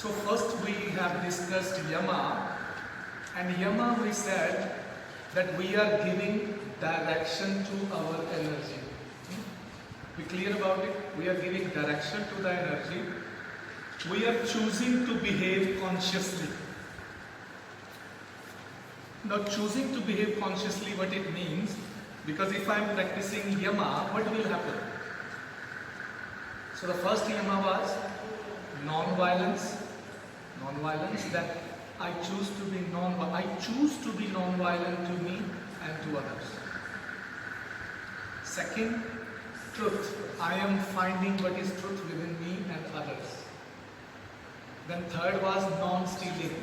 So first we have discussed Yama, and Yama we said that we are giving direction to our energy. We clear about it? We are giving direction to the energy. We are choosing to behave consciously. Now choosing to behave consciously, what it means, because if I am practicing Yama, what will happen? So the first Yama was non-violence. Non-violence, that I choose to be non-violent to me and to others. Second, truth. I am finding what is truth within me and others. Then third was non-stealing.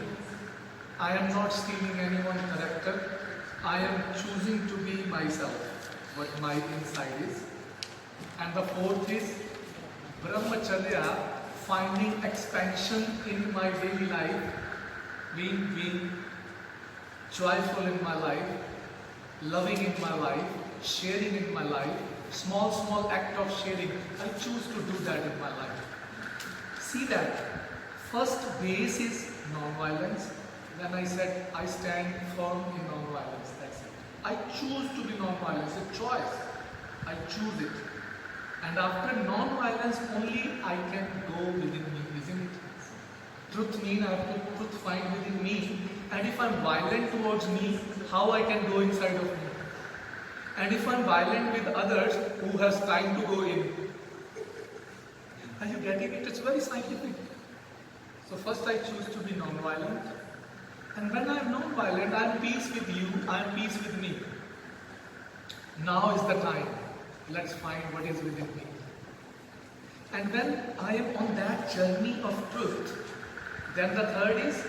I am not stealing anyone's character. I am choosing to be myself, what my inside is. And the fourth is Brahmacharya, finding expansion in my daily life, being joyful in my life, loving in my life, sharing in my life, small act of sharing. I choose to do that in my life. See that first base is non-violence. Then I said I stand firm in non-violence. That's it. I choose to be non-violence. It's a choice. I choose it. And after non-violence only I can go within me, isn't it? Truth means I have to truth find within me. And if I'm violent towards me, how I can go inside of me? And if I'm violent with others, who has time to go in? Are you getting it? It's very scientific. So first I choose to be non-violent. And when I am non-violent, I am peace with you, I am peace with me. Now is the time. Let's find what is within me. And when I am on that journey of truth, then the third is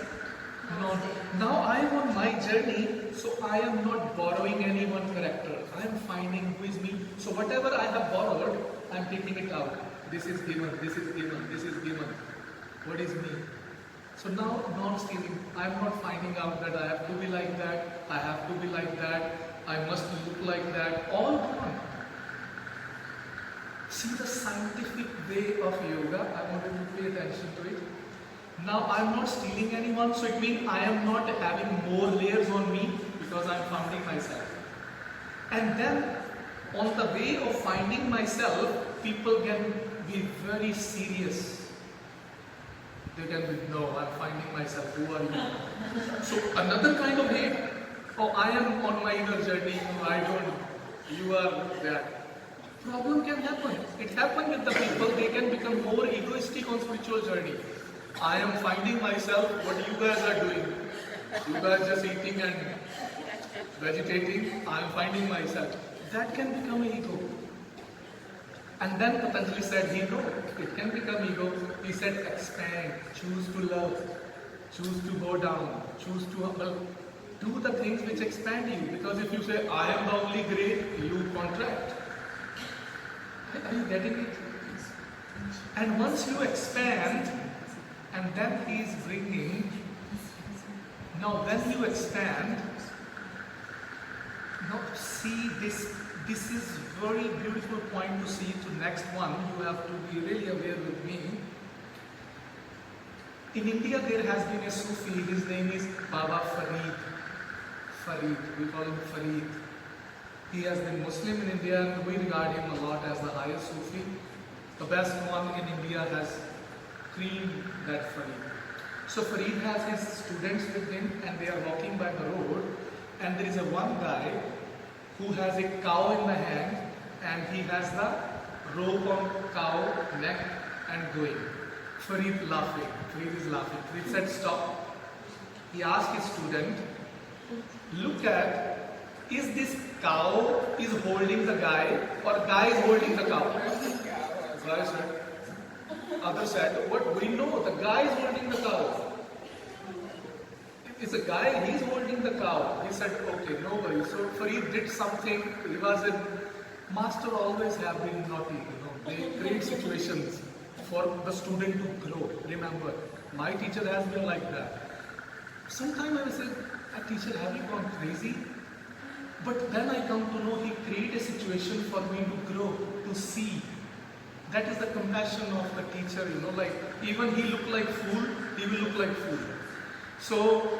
non. Now I am on my journey, so I am not borrowing anyone's character. I am finding who is me. So whatever I have borrowed, I am taking it out. This is given, this is given, this is given. What is me? So now non-stealing. I am not finding out that I have to be like that, I have to be like that, I must look like that. All gone. See the scientific way of yoga. I want you to pay attention to it. Now I am not stealing anyone, so it means I am not having more layers on me because I am finding myself. And then on the way of finding myself, people can be very serious. They can be, no, I am finding myself. Who are you? So another kind of hate. Oh, I am on my inner journey. No, I don't. You are that. Problem can happen. It happens with the people. They can become more egoistic on spiritual journey. I am finding myself. What you guys are doing? You guys just eating and vegetating. I am finding myself. That can become ego. And then Patanjali said, it can become ego. He said, expand, choose to love, choose to go down, choose to humble. Do the things which expand you. Because if you say, I am the only great, you contract. Are you getting it? And once you expand, and then he is bringing, now when you expand, now see this is very beautiful point to see to next one. You have to be really aware with me. In India there has been a Sufi, his name is Baba Farid. Farid, we call him Farid. He has been Muslim in India and we regard him a lot as the highest Sufi. The best one in India has creamed that Farid. So Farid has his students with him and they are walking by the road and there is a one guy who has a cow in the hand and he has the rope on cow neck and going. Farid laughing. Farid is laughing. Farid said stop. He asked his student, look at, is this cow is holding the guy or guy is holding the cow? Guy said. Other said, what we know, the guy is holding the cow. It's a guy, he's holding the cow. He said, okay, no worries. So Farid did something, he was a master, always have been naughty, They create situations for the student to grow. Remember, my teacher has been like that. Sometimes I will say, teacher, have you gone crazy? But then I come to know he created a situation for me to grow, to see. That is the compassion of the teacher, like even he looked like fool, he like fool. So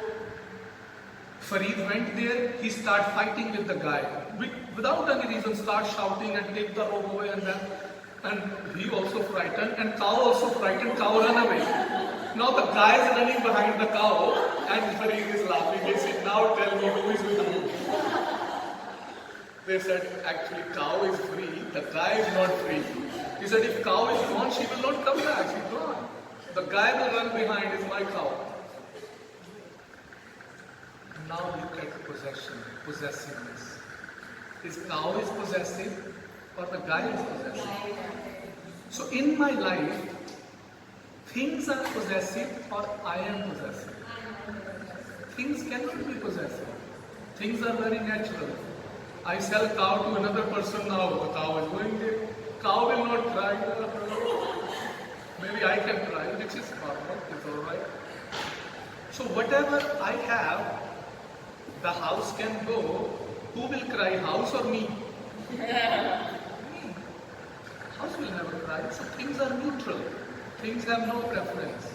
Farid went there, he started fighting with the guy. Without any reason, start shouting and take the robe away and he also frightened and cow also frightened, cow run away. Now the guy is running behind the cow and Farid is laughing. He said, now tell me who is with who. They said, actually cow is free, the guy is not free. He said, if cow is gone, she will not come back, she's gone. The guy will run behind is my cow. Now look at possession, possessiveness. Is cow is possessive or the guy is possessive? So in my life, things are possessive or I am possessive. Things cannot be possessive. Things are very natural. I sell cow to another person now, the cow is going there. Cow will not cry. Maybe I can cry, which is normal, it's alright. So whatever I have, the house can go. Who will cry, house or me? Me. House will never cry. So things are neutral. Things have no preference.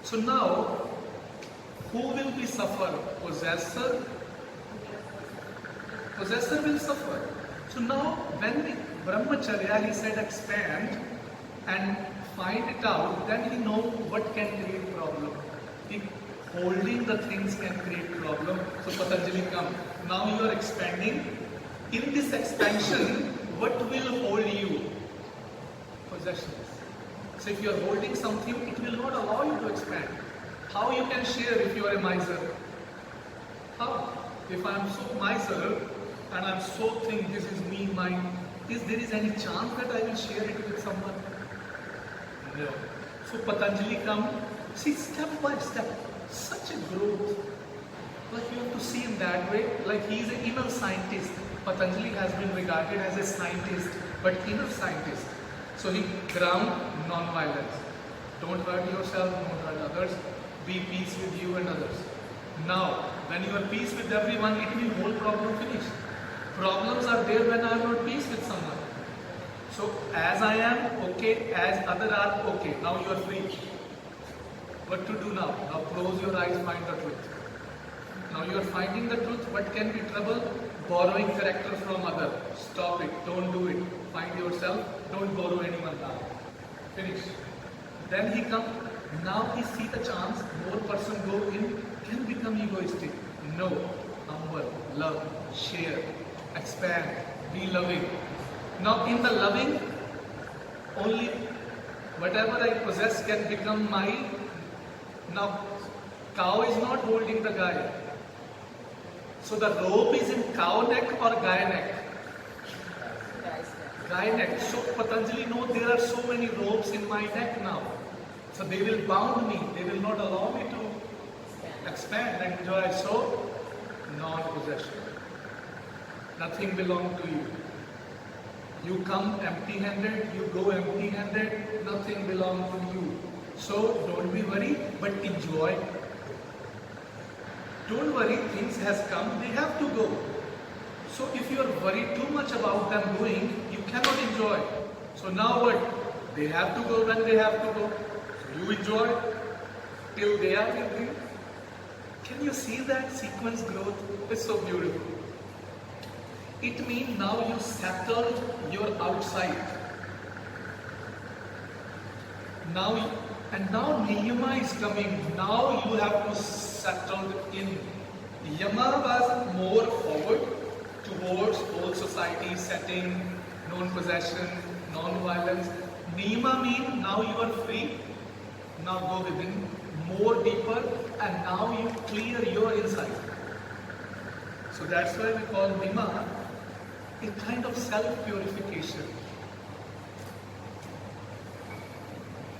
So now, who will be suffer? Possessor? Possessor will suffer. So now, when the Brahmacharya, he said expand and find it out, then he know what can create problem. If holding the things can create problem, so Patanjali come. Now you are expanding. In this expansion, what will hold you? Possessions. So if you are holding something, it will not allow you to expand. How you can share if you are a miser? How? If I am so miser and I am so think this is me, mine, is there is any chance that I will share it with someone? No. So Patanjali come, see step by step, such a growth. Like you have to see in that way, like he is an inner scientist. Patanjali has been regarded as a scientist, but inner scientist. So he ground non-violence. Don't hurt yourself, don't hurt others. Be peace with you and others. Now, when you are peace with everyone, it means whole problem finished. Problems are there when I am not peace with someone. So as I am okay, as others are okay. Now you are free. What to do now? Now close your eyes, find the truth. Now you are finding the truth. What can be trouble? Borrowing character from other. Stop it. Don't do it. Find yourself. Don't borrow anyone now. Finish. Then he come. Now he see the chance. More person go in, can become egoistic. No. Humble, love, share, expand, be loving. Now in the loving, only whatever I possess can become my. Now cow is not holding the guy. So the rope is in cow neck or guy neck? Guy neck. So Patanjali knows there are so many ropes in my neck now. So they will bound me. They will not allow me to expand and enjoy. So non-possession. Nothing belongs to you. You come empty-handed, you go empty-handed, nothing belongs to you. So don't be worried, but enjoy. Don't worry, things has come, they have to go. So if you are worried too much about them going, you cannot enjoy. So now what? They have to go when they have to go. So you enjoy till they are with you. Can you see that sequence growth? It's so beautiful. It means now you settled your outside. Now Niyama is coming. Now you have to settle in. Yama was more forward towards whole society setting, non-possession, non-violence. Niyama means now you are free. Now go within, more deeper, and now you clear your inside. So that's why we call Niyama a kind of self-purification.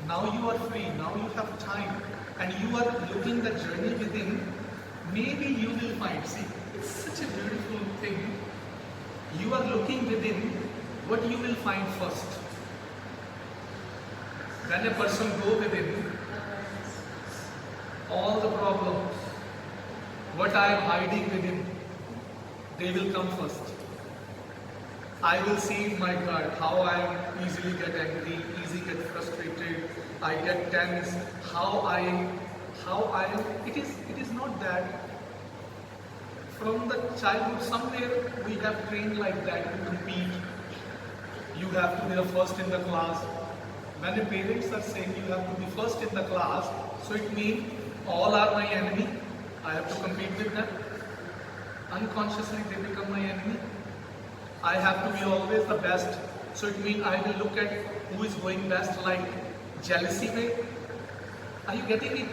Now you are free, now you have time, and you are looking the journey within. Maybe you will find, see, it's such a beautiful thing. You are looking within, what you will find first. When a person go within, all the problems, what I am hiding within, they will come first. I will see, my God, how I am easily get angry, easily get frustrated, I get tense, how I am. It is not that. From the childhood, somewhere we have trained like that to compete. You have to be the first in the class. When the parents are saying you have to be first in the class, so it means all are my enemy. I have to compete with them. Unconsciously they become my enemy. I have to be always the best. So it means I will look at who is going best like jealousy way. Are you getting it?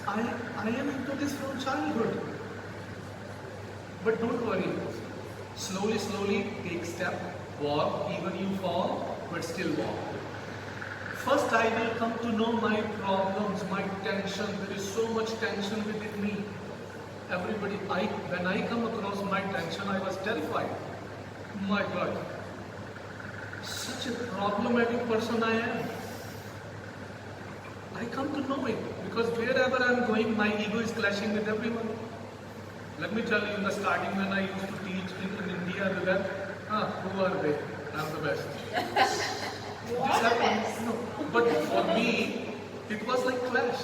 I am into this from childhood. But don't worry. Slowly take step, walk, even you fall, but still walk. First I will come to know my problems, my tension. There is so much tension within me. Everybody, when I come across my tension, I was terrified. My God, such a problematic person I am. I come to know it because wherever I am going, my ego is clashing with everyone. Let me tell you, in the starting when I used to teach in India, they were, who are they? I'm the best. This happened. No. But for me, it was like clash.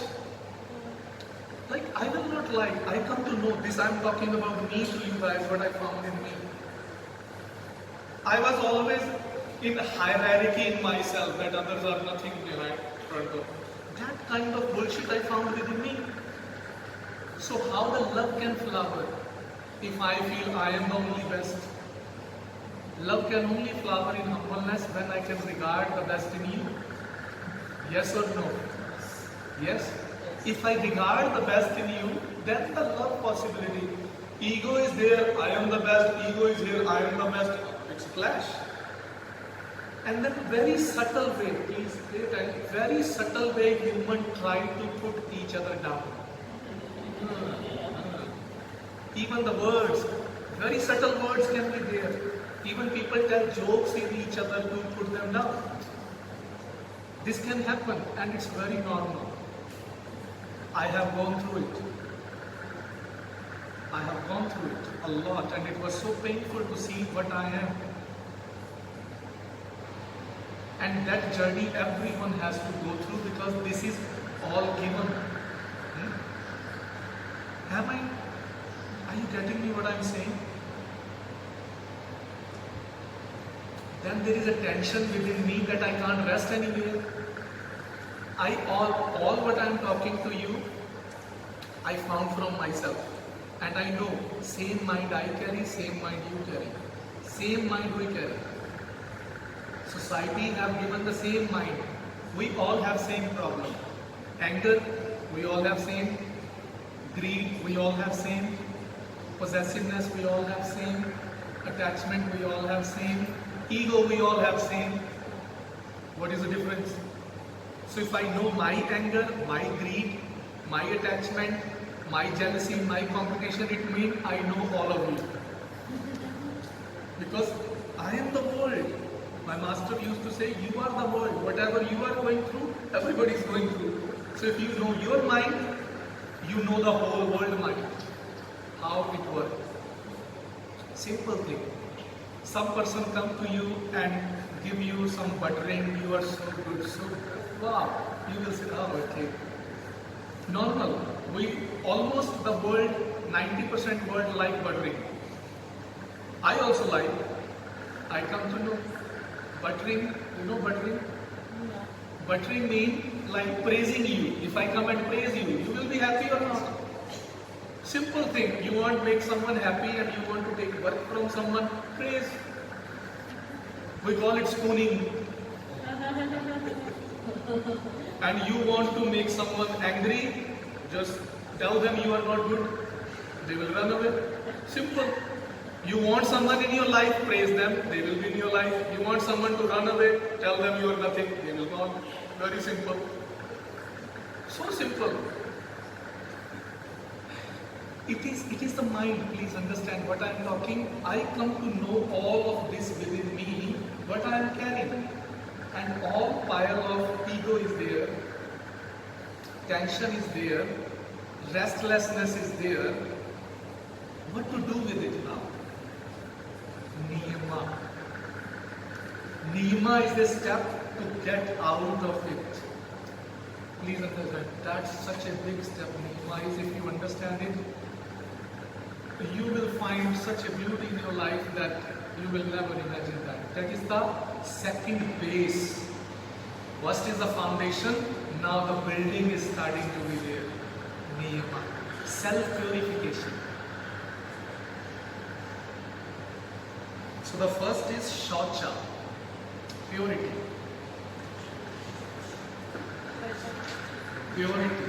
Like I will not lie. I come to know this. I'm talking about me to you guys, what I found in me. I was always in hierarchy in myself that others are nothing behind front of. That kind of bullshit I found within me. So how the love can flower if I feel I am the only best? Love can only flower in humbleness when I can regard the best in you. Yes or no? Yes? If I regard the best in you, then the love possibility. Ego is there, I am the best, ego is here, I am the best. It's a clash. And then very subtle way, please pay attention, very subtle way human try to put each other down. Even the words, very subtle words can be there. Even people tell jokes in each other to put them down. This can happen and it's very normal. I have gone through it. I have gone through it a lot and it was so painful to see what I am. And that journey everyone has to go through because this is all given. Are you getting me what I'm saying? Then there is a tension within me that I can't rest anywhere. All what I'm talking to you, I found from myself. And I know, same mind I carry, same mind you carry. Same mind we carry. Society have given the same mind. We all have same problem. Anger, we all have same. Greed, we all have same. Possessiveness, we all have same. Attachment, we all have same. Ego, we all have same. What is the difference? So if I know my anger, my greed, my attachment, my jealousy, my competition, it means I know all of you. Because I am the world. My master used to say, you are the world. Whatever you are going through, everybody is going through. So if you know your mind, you know the whole world mind. How it works. Simple thing. Some person come to you and give you some buttering, you are so good, so wow. You will say, oh, okay. Normal. We almost the world, 90% world like buttering. I also like. I come to know buttering. You know buttering? Yeah. Buttering means like praising you. If I come and praise you, you will be happy or not? Simple thing. You want to make someone happy and you want to take work from someone, praise. We call it spooning. And you want to make someone angry, just tell them you are not good. They will run away. Simple. You want someone in your life, praise them, they will be in your life. You want someone to run away, tell them you are nothing, they will not. Very simple. So simple. It is the mind, please understand what I am talking. I come to know all of this within me, what I am carrying. And all pile of ego is there, tension is there, restlessness is there. What to do with it now? Niyama. Niyama is the step to get out of it. Please understand, that's such a big step. Otherwise, if you understand it, you will find such a beauty in your life that you will never imagine that. That is the second base. First is the foundation, now the building is starting to be there. Niyama, self-purification. So the first is Shaucha, purity. Purity.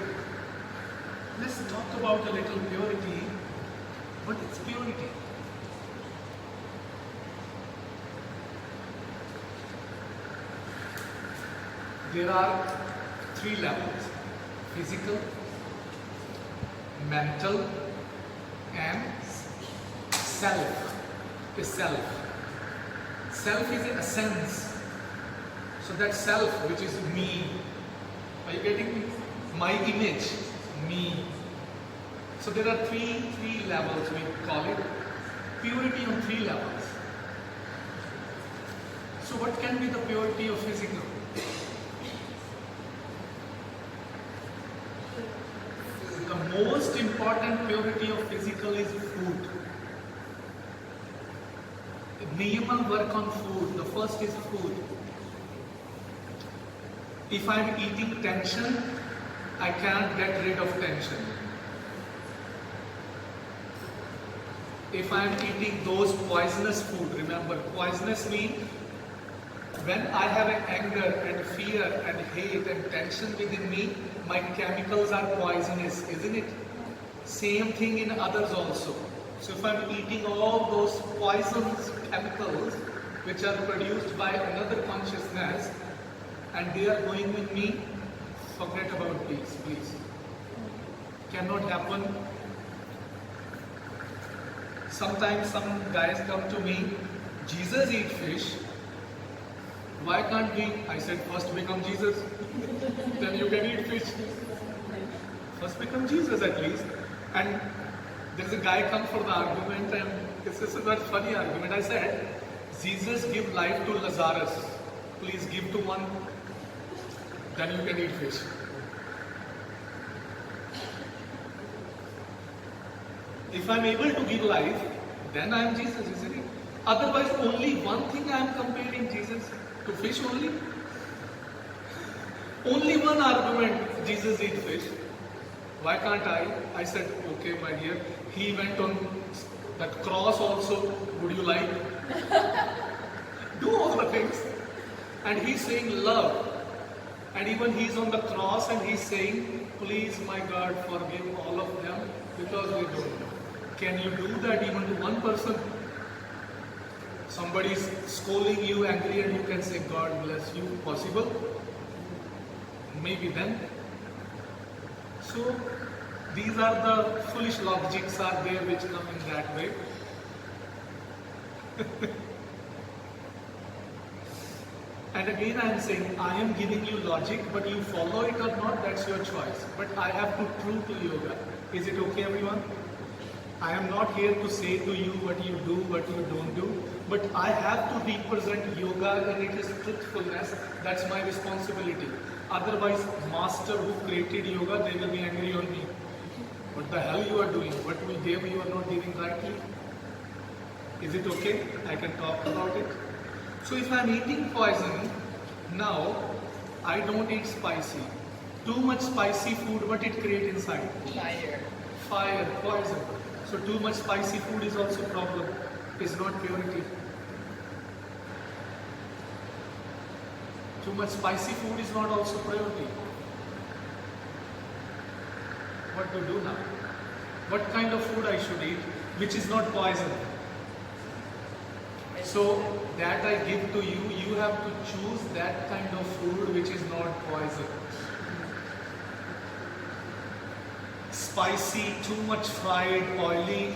Let's talk about a little purity. What is purity? There are three levels: physical, mental, and self. The self. Self is an essence. So that self, which is me. Are you getting me? My image, me. So there are three levels, we call it purity on three levels. So what can be the purity of physical? The most important purity of physical is food. Niyama work on food. The first is food. If I am eating tension, I can't get rid of tension. If I am eating those poisonous food, remember, poisonous means when I have an anger and fear and hate and tension within me, my chemicals are poisonous, isn't it? Same thing in others also. So if I'm eating all those poisonous chemicals which are produced by another consciousness and they are going with me, forget about peace, please. Cannot happen. Sometimes some guys come to me, Jesus eat fish. Why can't we? I said, first become Jesus, then you can eat fish. First become Jesus at least. And there's a guy come for the argument, and this is a very funny argument. I said, Jesus give life to Lazarus. Please give to one, then you can eat fish. If I'm able to give life, then I am Jesus, isn't it? Otherwise, only one thing I am comparing Jesus to fish only. Only one argument, Jesus eat fish. Why can't I? I said, okay, my dear. He went on that cross also. Would you like? Do all the things. And he's saying love. And even he's on the cross and he's saying, please, my God, forgive all of them because they don't know. Can you do that even to one person? Somebody is scolding you, angry, and you can say, God bless you. Possible? Maybe then. So, these are the foolish logics are there which come in that way. And again I am saying, I am giving you logic, but you follow it or not, that's your choice. But I have to prove to yoga. Is it okay, everyone? I am not here to say to you what you do, what you don't do, but I have to represent yoga and it is truthfulness. That's my responsibility. Otherwise, master who created yoga, they will be angry on me. What the hell you are doing? What we gave you are not giving rightly. Is it okay? I can talk about it. So if I am eating poison, now I don't eat spicy. Too much spicy food, what it creates inside? Fire. Fire, poison. So too much spicy food is also a problem. It's not purity. Too much spicy food is not also purity. What to do now? What kind of food I should eat which is not poison? So that I give to you, you have to choose that kind of food which is not poison. Spicy, too much fried, oily,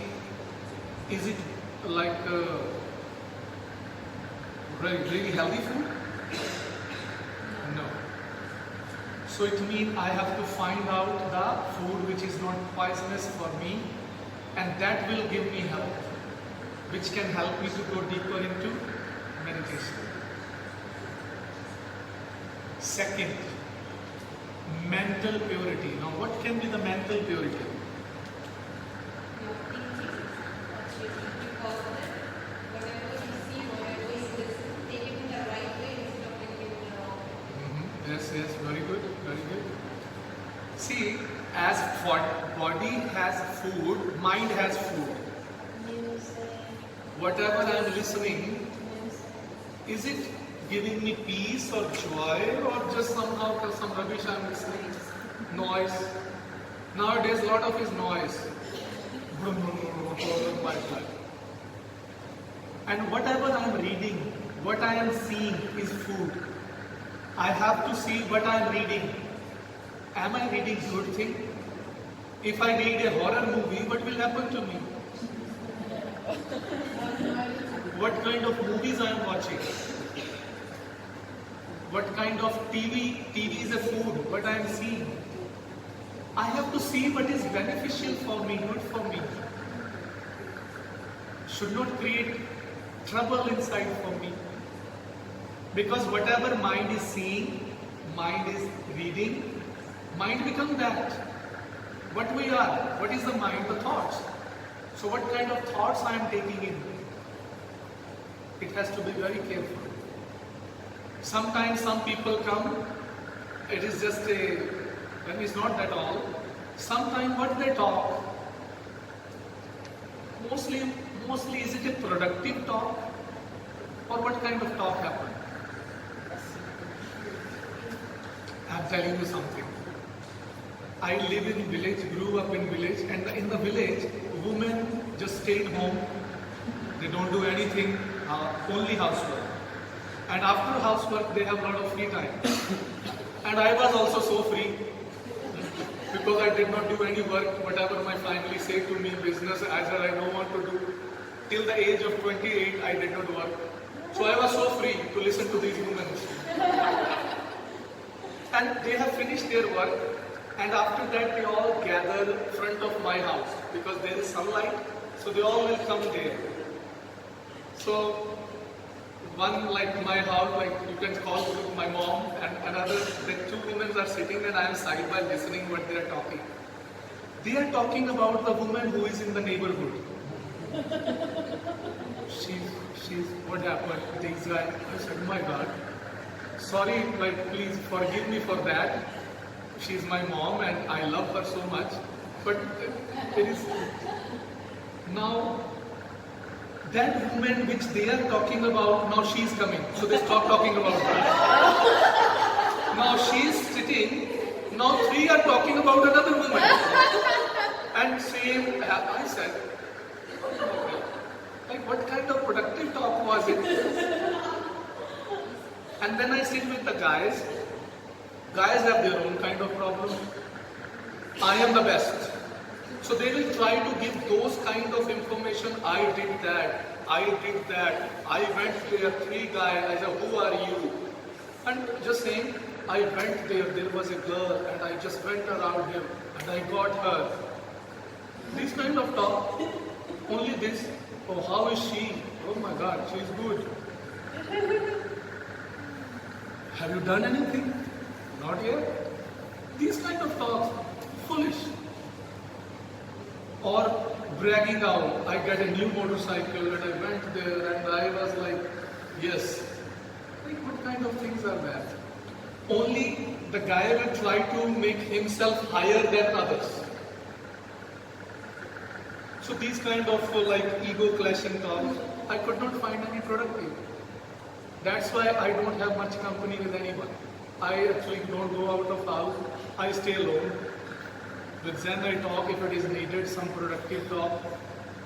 is it like really healthy food? No. So it means I have to find out the food which is not poisonous for me, and that will give me help, which can help me to go deeper into meditation. Second, Mental purity. Now, what can be the mental purity? Your thinking, what you think positive, whatever you see, whatever you listen, take it in the right way instead of taking it in the wrong way. Yes, yes, very good, very good. See, as body has food, mind has food. Whatever I am listening, is it giving me peace or joy, or just somehow some rubbish I am listening? Noise. Nowadays, a lot of is noise. Brum, brum, brum, brum, my blood. And whatever I am reading, what I am seeing is food. I have to see what I am reading. Am I reading good thing? If I read a horror movie, what will happen to me? What kind of movies I am watching? What kind of TV is a food, what I am seeing. I have to see what is beneficial for me, not for me. Should not create trouble inside for me. Because whatever mind is seeing, mind is reading, mind becomes that. What we are, what is the mind? The thoughts. So what kind of thoughts I am taking in? It has to be very careful. Sometimes some people come, it is just when it's not at all. Sometimes what they talk, mostly is it a productive talk, or what kind of talk happen? I'm telling you something. I live in village, grew up in village, and in the village, women just stay home. They don't do anything, only housework. And after housework, they have a lot of free time. And I was also so free because I did not do any work. Whatever my family say to me, business, as I don't want to do. Till the age of 28, I did not work. So I was so free to listen to these women. And they have finished their work. And after that, they all gather in front of my house because there is sunlight. So they all will come there. So one like my house, like you can call my mom, and another, the two women are sitting and I am side by listening what they are talking. They are talking about the woman who is in the neighborhood. She's what happened? Things like, I said, oh my God, sorry, like please forgive me for that. She's my mom and I love her so much. But it is now. That woman which they are talking about, now she is coming. So they stop talking about her. Now she is sitting. Now three are talking about another woman. And same, I said, like what kind of productive talk was it? And then I sit with the guys. Guys have their own kind of problem. I am the best. So they will try to give those kind of information. I did that, I went there, three guys, I said, who are you? And just saying, I went there was a girl and I just went around him and I got her. This kind of talk, only this, oh how is she? Oh my God, she's good. Have you done anything? Not yet. These kind of talks, foolish. Or bragging out, I got a new motorcycle and I went there and I was like, yes. Like what kind of things are that? Only the guy will try to make himself higher than others. So these kind of like ego clashing talks, I could not find any productive. That's why I don't have much company with anyone. I actually don't go out of house, I stay alone. With Zen I talk if it is needed, some productive talk.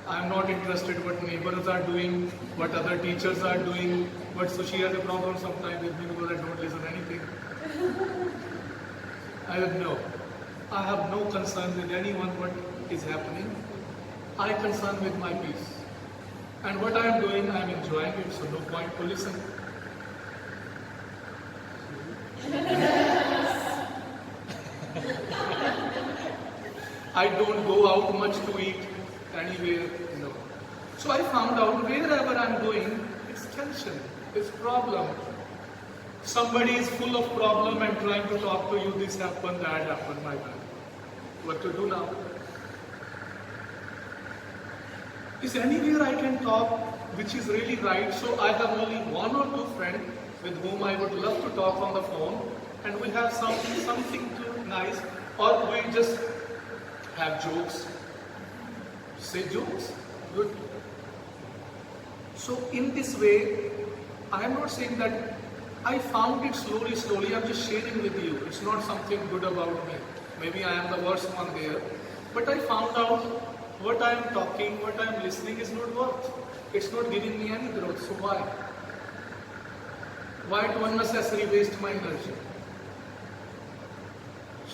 I am not interested what neighbors are doing, what other teachers are doing, but so she has a problem sometimes with me because I don't listen to anything. I have no concern with anyone what is happening. I concern with my peace. And what I am doing, I am enjoying it, so no point to listen. I don't go out much to eat anywhere, So I found out wherever I'm going, it's tension, it's problem. Somebody is full of problem and trying to talk to you, this happened, that happened, my bad. What to do now? Is anywhere I can talk which is really right? So I have only one or two friends with whom I would love to talk on the phone, and we have something too nice, or we just have jokes. Say jokes. Good. So in this way, I am not saying that I found it slowly, I'm just sharing with you. It's not something good about me. Maybe I am the worst one there. But I found out what I am talking, what I am listening is not worth. It's not giving me any growth. So why? Why to unnecessarily waste my energy?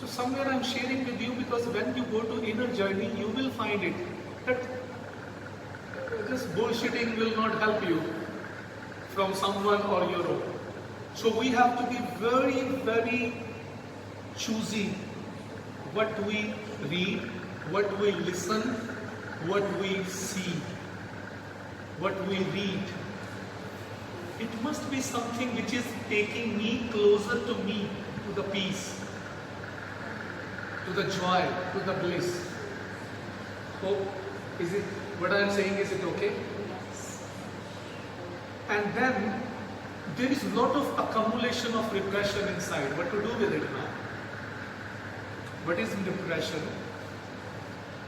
So somewhere I am sharing with you because when you go to inner journey, you will find it that just bullshitting will not help you from someone or your own. So we have to be very choosy what we read, what we listen, what we see, what we read. It must be something which is taking me closer to me, to the peace, to the joy, to the bliss. Hope, is it, what I am saying, is it okay? And then there is a lot of accumulation of repression inside. What to do with it now? What is depression?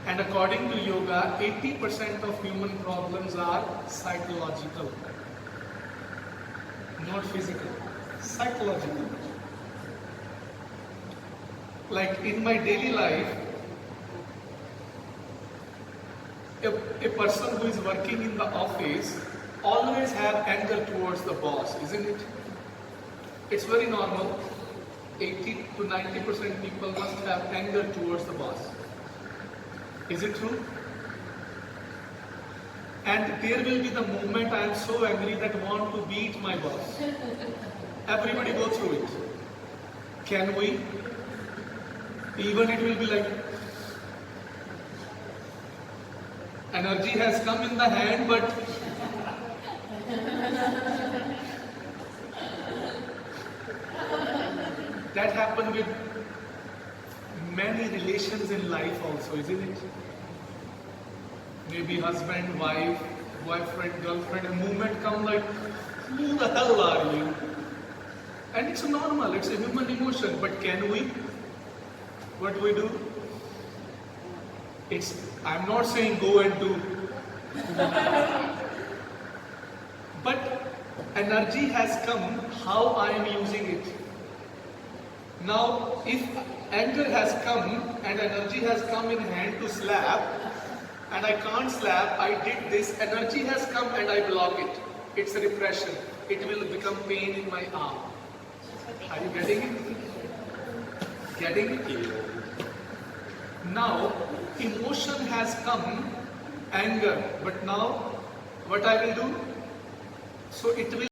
And according to yoga, 80% of human problems are psychological, not physical, psychological. Like in my daily life, a person who is working in the office always have anger towards the boss, isn't it? It's very normal. 80 to 90% people must have anger towards the boss. Is it true? And there will be the moment I am so angry that I want to beat my boss. Everybody go through it. Can we? Even it will be like, energy has come in the hand, but that happened with many relations in life also, isn't it? Maybe husband, wife, boyfriend, girlfriend, a moment come like, who the hell are you? And it's normal, it's a human emotion, but can we? What do we do? I'm not saying go and do. But energy has come, how I am using it. Now, if anger has come and energy has come in hand to slap, and I can't slap, I did this, energy has come and I block it. It's a repression. It will become pain in my arm. Are you getting it? Getting it? Now, emotion has come, anger, but now what I will do? So it will